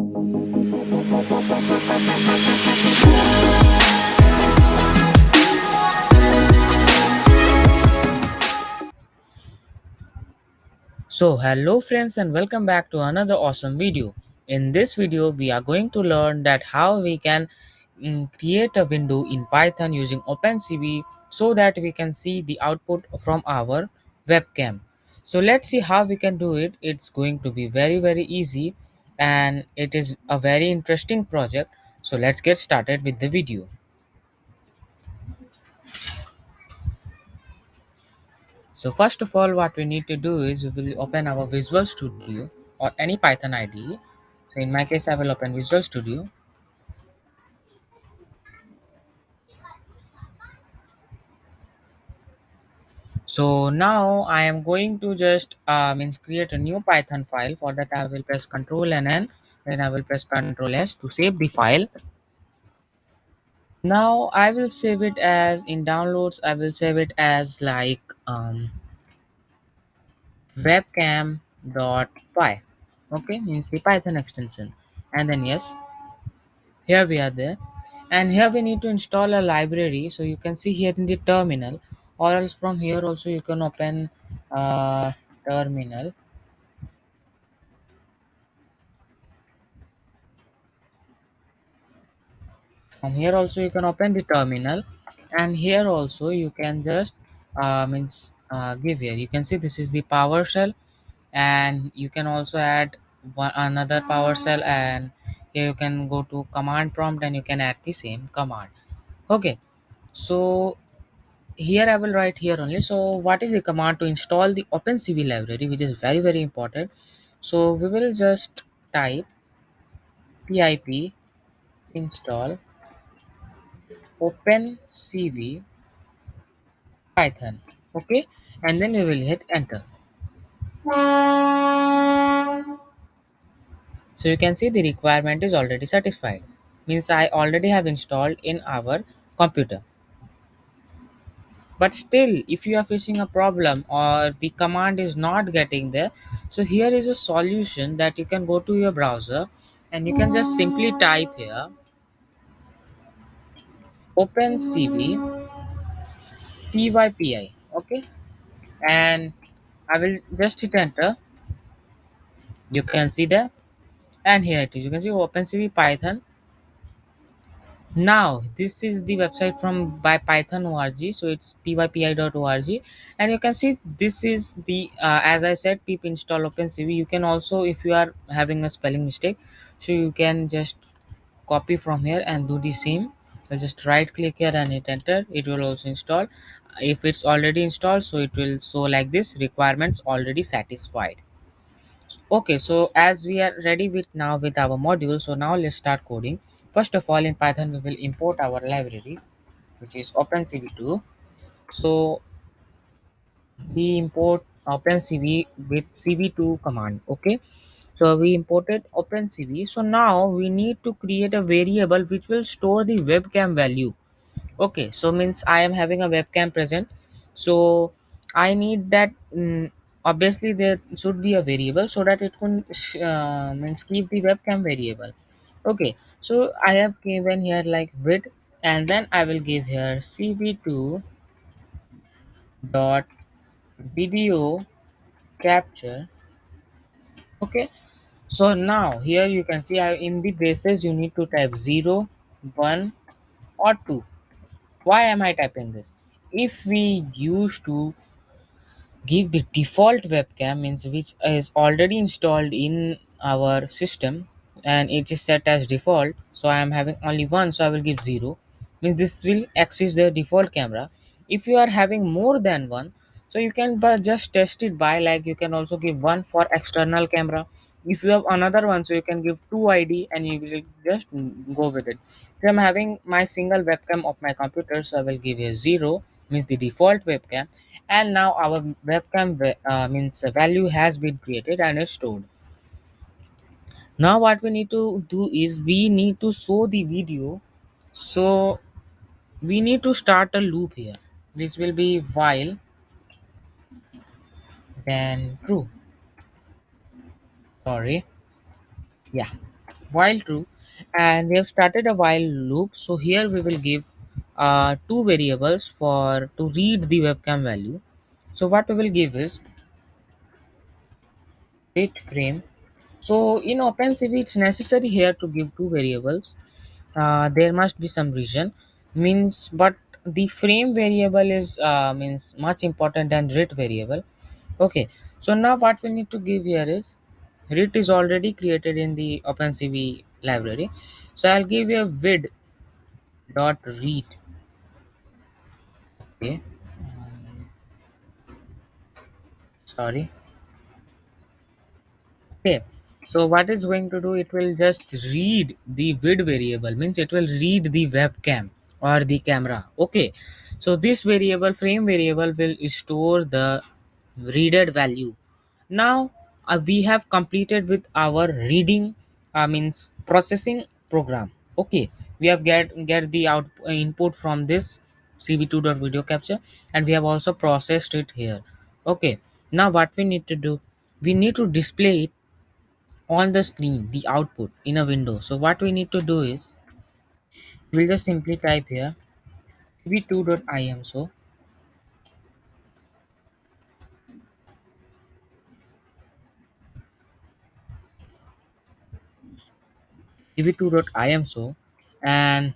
So hello friends and welcome back to another awesome video. In this video we are going to learn that how we can create a window in Python using openCV so that we can see the output from our webcam. So let's see how we can do it. It's going to be very easy and it is a very interesting project. So let's get started with the video. So first of all, what we need to do is we will open our Visual Studio or any Python IDE. So in my case, I will open Visual Studio. So now I am going to just means create a new Python file. For that, I will press Control and N, then I will press Control S to save the file. Now I will save it as in downloads. I will save it as like webcam.py. Okay, means the Python extension, and then yes, here we are there, and here we need to install a library. So you can see here in the terminal, or else from here also you can open terminal. From here also you can open the terminal, and here also you can just give here. You can see this is the PowerShell, and you can also add another PowerShell, and here you can go to command prompt and you can add the same command. Okay, so here I will write here only. So what is the command to install the opencv library, which is very important. So we will just type pip install opencv python. Okay, and then we will hit enter. So you can see the requirement is already satisfied, means I already have installed in our computer. But still, if you are facing a problem or the command is not getting there, so here is a solution that you can go to your browser and you can just simply type here opencv pypi. Okay, and I will just hit enter. You can see there, and here it is. You can see opencv python. Now this is the website from by python org, so it's pypi.org, and you can see this is the as I said, pip install opencv. You can also, if you are having a spelling mistake, so you can just copy from here and do the same. So just right click here and hit enter. It will also install. If it's already installed, so it will show like this, requirements already satisfied. Okay, so as we are ready with now with our module, so now let's start coding. First of all, in Python, we will import our library, which is opencv2. So we import opencv with cv2 command. Okay, so we imported opencv. So now we need to create a variable which will store the webcam value. Okay, so means I am having a webcam present, so I need that. Obviously there should be a variable so that it can means keep the webcam variable. Okay, so I have given here like width, and then I will give here cv2 dot video capture. Okay, so now here you can see in the braces you need to type 0, 1 or 2. Why am I typing this? If we used to give the default webcam, means which is already installed in our system and it is set as default, so I am having only one, so I will give 0, means this will access the default camera. If you are having more than one, so you can just test it by like you can also give one for external camera. If you have another one, so you can give two id and you will just go with it. So I'm having my single webcam of my computer, so I will give a 0, means the default webcam, and now our webcam means a value has been created and it's stored. Now what we need to do is we need to show the video. So we need to start a loop here, which will be while then true. Sorry, yeah. while true, and we have started a while loop. So here we will give two variables for to read the webcam value. So what we will give is date frame. So in OpenCV it's necessary here to give two variables. There must be some reason, means, but the frame variable is means much important than read variable. Okay, so now what we need to give here is read is already created in the OpenCV library. So I'll give you a vid dot read. Okay, sorry. Okay, so what is going to do, it will just read the vid variable, means it will read the webcam or the camera. Okay, so this variable frame variable will store the readed value. Now we have completed with our reading means processing program. Okay, we have get the input from this cv2 dot video capture, and we have also processed it here. Okay, now what we need to do, we need to display it on the screen, the output in a window. So what we need to do is we'll just simply type here cv2.im. So cv2.im. So, and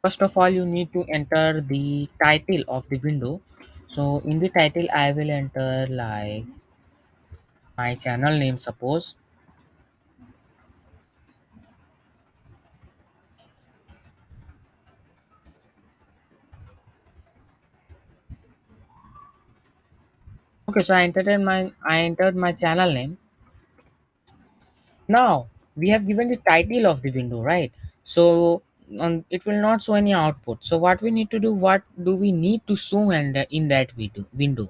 first of all you need to enter the title of the window. So in the title I will enter like my channel name, suppose. Okay, so I entered my channel name. Now we have given the title of the window, right? So it will not show any output. So what we need to do, what do we need to show in that window?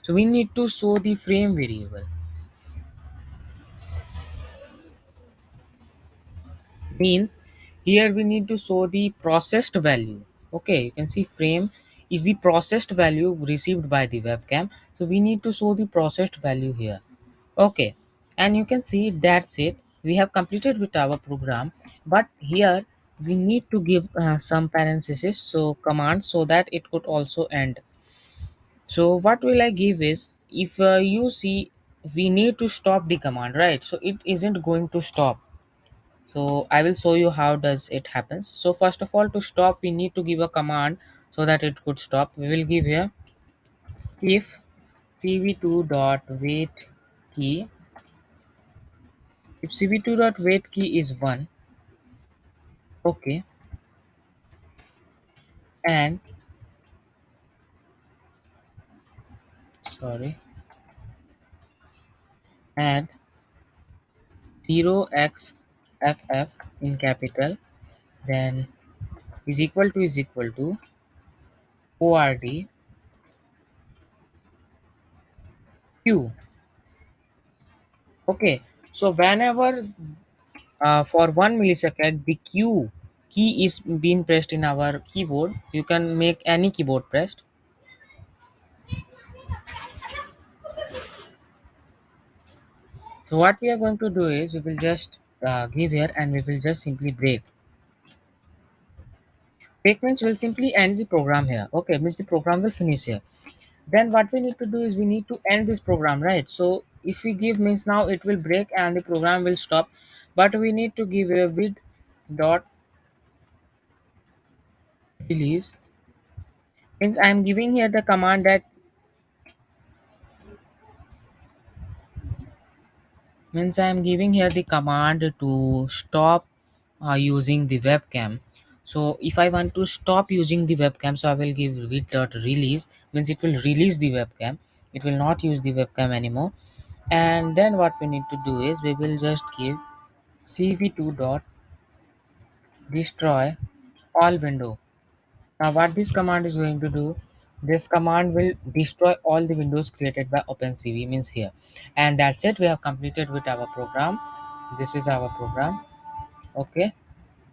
So we need to show the frame variable. Means here we need to show the processed value. Okay, you can see frame is the processed value received by the webcam. So we need to show the processed value here. Okay, and you can see that's it. We have completed with our program, but here we need to give some parenthesis, so command, so that it could also end. So what will I give is, if you see, we need to stop the command, right? So it isn't going to stop. So I will show you how does it happens. So first of all, to stop we need to give a command so that it could stop. We will give here if cv2 dot wait key. If cv2 dot wait key is 1, okay, and sorry, and 0xff in capital, then is equal to ord q. Okay, so whenever for 1 millisecond the q key is being pressed in our keyboard, you can make any keyboard pressed. So what we are going to do is we will just give here, and we will just simply break. Break means we'll simply end the program here. Okay, means the program will finish here. Then what we need to do is we need to end this program, right? So if we give, means now it will break and the program will stop, but we need to give a vid dot release. Means I'm giving here the command that, means I'm giving here the command to stop using the webcam. So if I want to stop using the webcam, so I will give vid dot release, means it will release the webcam, it will not use the webcam anymore. And then what we need to do is we will just give cv2 dot destroy all window. Now what this command is going to do, this command will destroy all the windows created by OpenCV, means here. And that's it, we have completed with our program. This is our program. Okay,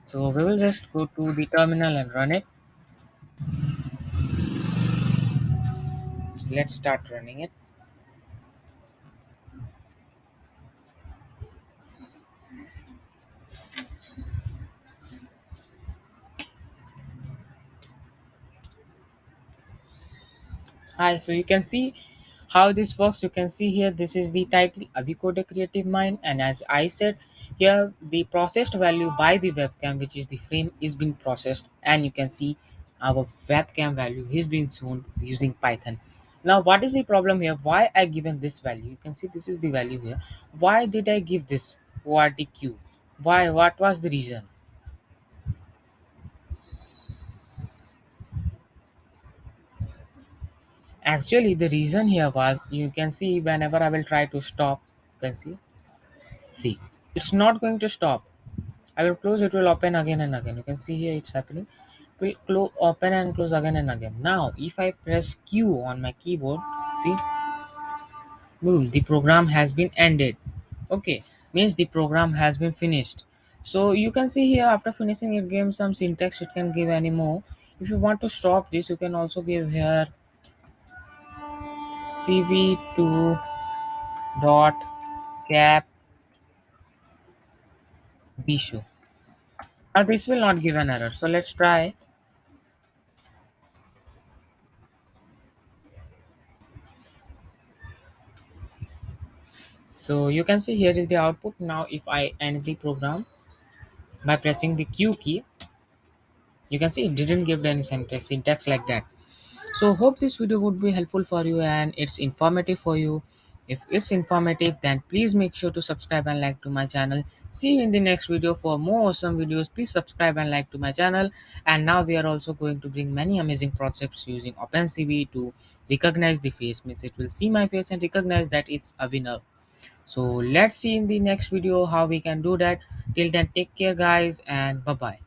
so we will just go to the terminal and run it. So let's start running it. Hi, so you can see how this works. You can see here, this is the title Abhicoder Creative Mind, and as I said, here the processed value by the webcam, which is the frame, is being processed, and you can see our webcam value is being shown using Python. Now, what is the problem here? Why I given this value? You can see this is the value here. Why did I give this ORTQ? Why? What was the reason? Actually, the reason here was, you can see whenever I will try to stop, you can see it's not going to stop. I will close, it will open again and again. You can see here it's happening. It will open and close again and again. Now, if I press Q on my keyboard, see, boom, the program has been ended. Okay, means the program has been finished. So you can see here, after finishing it gives some syntax, it can give any more. If you want to stop this, you can also give here cv2 dot cap b show. Now this will not give an error, so let's try. So you can see here is the output. Now if I end the program by pressing the Q key, you can see it didn't give any syntax like that. So hope this video would be helpful for you and it's informative for you. If it's informative, then please make sure to subscribe and like to my channel. See you in the next video for more awesome videos. Please subscribe and like to my channel. And now we are also going to bring many amazing projects using opencv to recognize the face, means it will see my face and recognize that it's a winner. So let's see in the next video how we can do that. Till then, take care guys, and bye bye.